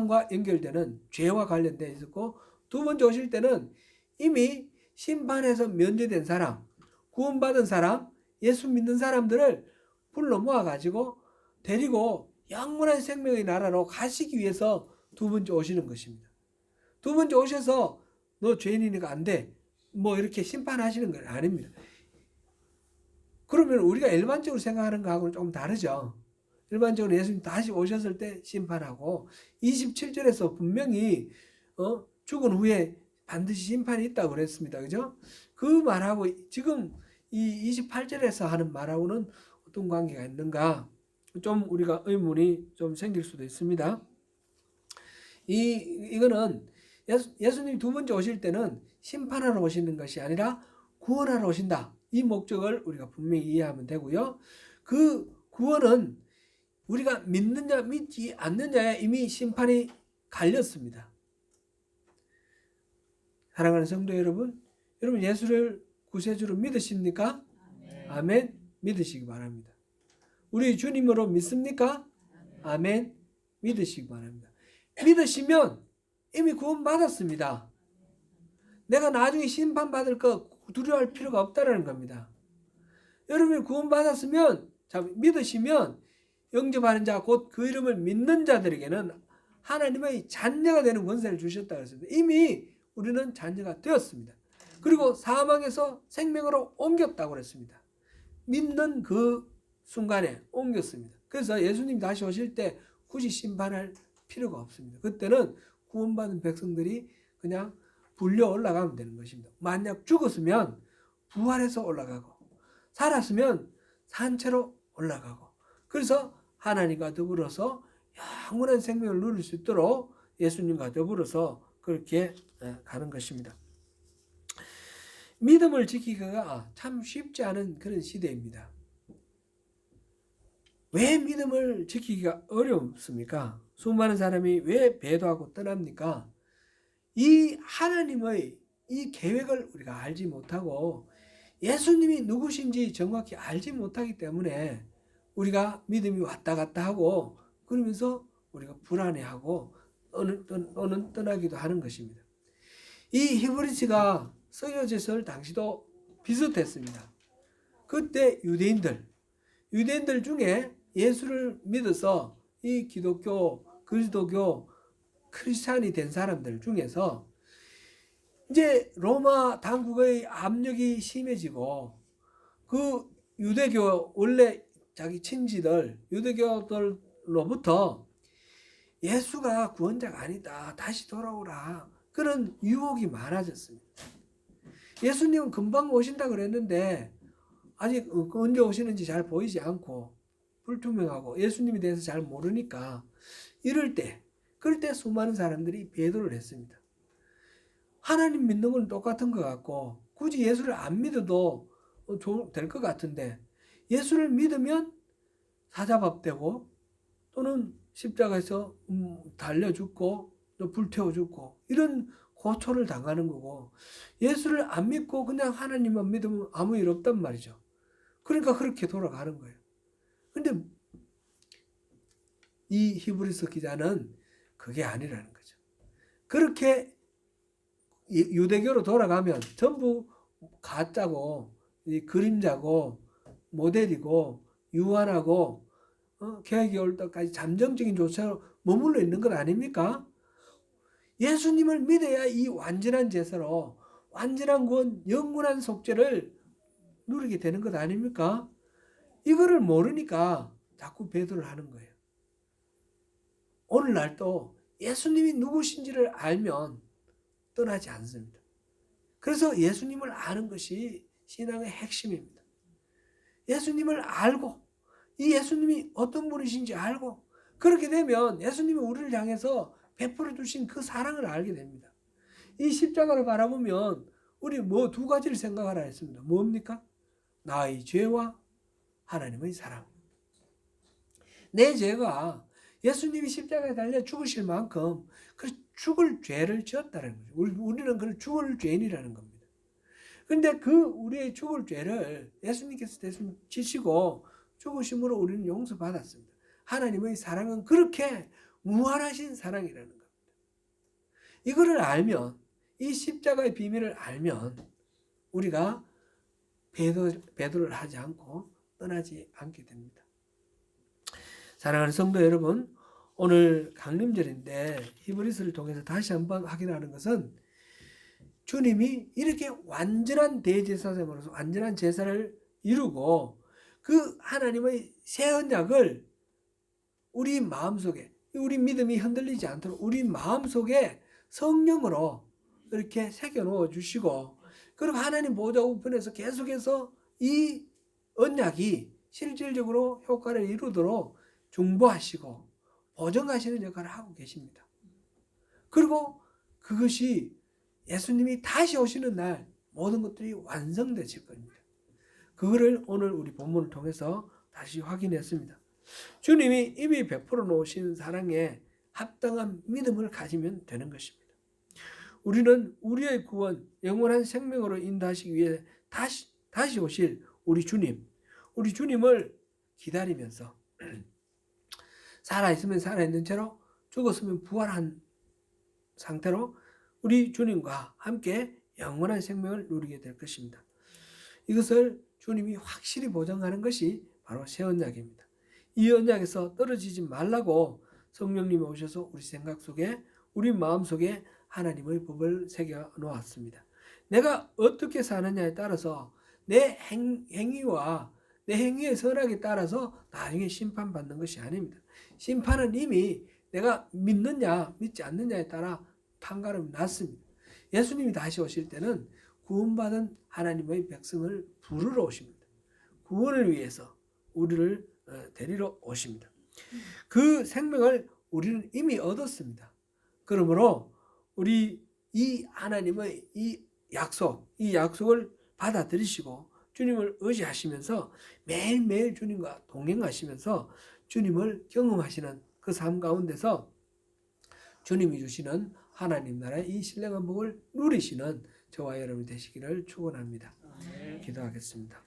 과 연결되는 죄와 관련되어 있었고, 두 번째 오실 때는 이미 심판에서 면제된 사람, 구원받은 사람, 예수 믿는 사람들을 불러 모아가지고 데리고 영원한 생명의 나라로 가시기 위해서 두 번째 오시는 것입니다. 두 번째 오셔서 너 죄인이니까 안 돼, 뭐 이렇게 심판하시는 건 아닙니다. 그러면 우리가 일반적으로 생각하는 거하고는 조금 다르죠. 일반적으로 예수님 다시 오셨을 때 심판하고, 27절에서 분명히 죽은 후에 반드시 심판이 있다고 그랬습니다. 그죠? 그 말하고 지금 이 28절에서 하는 말하고는 어떤 관계가 있는가, 좀 우리가 의문이 좀 생길 수도 있습니다. 이거는 예수님이 두 번째 오실 때는 심판하러 오시는 것이 아니라 구원하러 오신다, 이 목적을 우리가 분명히 이해하면 되고요. 그 구원은 우리가 믿느냐 믿지 않느냐에 이미 심판이 갈렸습니다. 사랑하는 성도 여러분, 여러분 예수를 구세주로 믿으십니까? 아멘. 믿으시기 바랍니다. 우리 주님으로 믿습니까? 아멘. 믿으시기 바랍니다. 믿으시면 이미 구원받았습니다. 내가 나중에 심판받을 거 두려워할 필요가 없다는 겁니다. 여러분이 구원받았으면, 믿으시면 영접하는 자, 곧 그 이름을 믿는 자들에게는 하나님의 자녀가 되는 권세를 주셨다고 했습니다. 이미 우리는 자녀가 되었습니다. 그리고 사망에서 생명으로 옮겼다고 그랬습니다. 믿는 그 순간에 옮겼습니다. 그래서 예수님 다시 오실 때 굳이 심판할 필요가 없습니다. 그때는 구원받은 백성들이 그냥 불려 올라가면 되는 것입니다. 만약 죽었으면 부활해서 올라가고, 살았으면 산채로 올라가고, 그래서 하나님과 더불어서 영원한 생명을 누릴 수 있도록 예수님과 더불어서 그렇게 가는 것입니다. 믿음을 지키기가 참 쉽지 않은 그런 시대입니다. 왜 믿음을 지키기가 어렵습니까? 수많은 사람이 왜 배도하고 떠납니까? 이 하나님의 이 계획을 우리가 알지 못하고 예수님이 누구신지 정확히 알지 못하기 때문에 우리가 믿음이 왔다 갔다 하고, 그러면서 우리가 불안해하고 또는 떠나기도 하는 것입니다. 이 히브리서가 쓰여졌을 당시도 비슷했습니다. 그때 유대인들 중에 예수를 믿어서 이 기독교, 그리스도교, 크리스찬이 된 사람들 중에서 이제 로마 당국의 압력이 심해지고, 그 유대교 원래 자기 친지들, 유대교들로부터 예수가 구원자가 아니다, 다시 돌아오라, 그런 유혹이 많아졌습니다. 예수님은 금방 오신다 그랬는데 아직 언제 오시는지 잘 보이지 않고 불투명하고 예수님에 대해서 잘 모르니까, 그럴 때 수많은 사람들이 배도를 했습니다. 하나님 믿는 건 똑같은 것 같고 굳이 예수를 안 믿어도 될 것 같은데, 예수를 믿으면 사자밥되고 또는 십자가에서 달려 죽고 또 불태워 죽고 이런 고초를 당하는 거고, 예수를 안 믿고 그냥 하나님만 믿으면 아무 일 없단 말이죠. 그러니까 그렇게 돌아가는 거예요. 근데 이 히브리서 기자는 그게 아니라는 거죠. 그렇게 유대교로 돌아가면 전부 가짜고 그림자고 모델이고 유한하고 개혁이 올 때까지 잠정적인 조차로 머물러 있는 것 아닙니까? 예수님을 믿어야 이 완전한 제사로 완전한 구원, 영원한 속죄를 누리게 되는 것 아닙니까? 이거를 모르니까 자꾸 배도를 하는 거예요. 오늘날도 예수님이 누구신지를 알면 떠나지 않습니다. 그래서 예수님을 아는 것이 신앙의 핵심입니다. 예수님을 알고, 이 예수님이 어떤 분이신지 알고, 그렇게 되면 예수님이 우리를 향해서 베풀어 주신 그 사랑을 알게 됩니다. 이 십자가를 바라보면 우리 두 가지를 생각하라 했습니다. 뭡니까? 나의 죄와 하나님의 사랑. 내 죄가 예수님이 십자가에 달려 죽으실 만큼 그 죽을 죄를 지었다는 거죠. 우리는 그 죽을 죄인이라는 겁니다. 근데 그 우리의 죽을 죄를 예수님께서 대신 지시고 죽으심으로 우리는 용서받았습니다. 하나님의 사랑은 그렇게 무한하신 사랑이라는 겁니다. 이거를 알면, 이 십자가의 비밀을 알면 우리가 배도를 하지 않고 떠나지 않게 됩니다. 사랑하는 성도 여러분, 오늘 강림절인데 히브리서를 통해서 다시 한번 확인하는 것은 주님이 이렇게 완전한 대제사장으로서 완전한 제사를 이루고 그 하나님의 새 언약을 우리 마음속에, 우리 믿음이 흔들리지 않도록 우리 마음속에 성령으로 이렇게 새겨놓아 주시고, 그리고 하나님 보좌 우편에서 계속해서 이 언약이 실질적으로 효과를 이루도록 중보하시고 보증하시는 역할을 하고 계십니다. 그리고 그것이 예수님이 다시 오시는 날 모든 것들이 완성되실 겁니다. 그거를 오늘 우리 본문을 통해서 다시 확인했습니다. 주님이 이미 베풀어 놓으신 사랑에 합당한 믿음을 가지면 되는 것입니다. 우리는 우리의 구원, 영원한 생명으로 인도하시기 위해 다시 오실 우리 주님을 기다리면서 살아있으면 살아있는 채로, 죽었으면 부활한 상태로 우리 주님과 함께 영원한 생명을 누리게 될 것입니다. 이것을 주님이 확실히 보장하는 것이 바로 새 언약입니다. 이 언약에서 떨어지지 말라고 성령님이 오셔서 우리 생각 속에, 우리 마음 속에 하나님의 법을 새겨 놓았습니다. 내가 어떻게 사느냐에 따라서 내 행위와 내 행위의 선악에 따라서 나중에 심판받는 것이 아닙니다. 심판은 이미 내가 믿느냐 믿지 않느냐에 따라 판가름이 났습니다. 예수님이 다시 오실 때는 구원받은 하나님의 백성을 부르러 오십니다. 구원을 위해서 우리를 데리러 오십니다. 그 생명을 우리는 이미 얻었습니다. 그러므로 우리 이 하나님의 이 약속을 받아들이시고 주님을 의지하시면서 매일매일 주님과 동행하시면서 주님을 경험하시는 그 삶 가운데서 주님이 주시는 하나님 나라의 이 신령한 복을 누리시는 저와 여러분이 되시기를 축원합니다. 기도하겠습니다.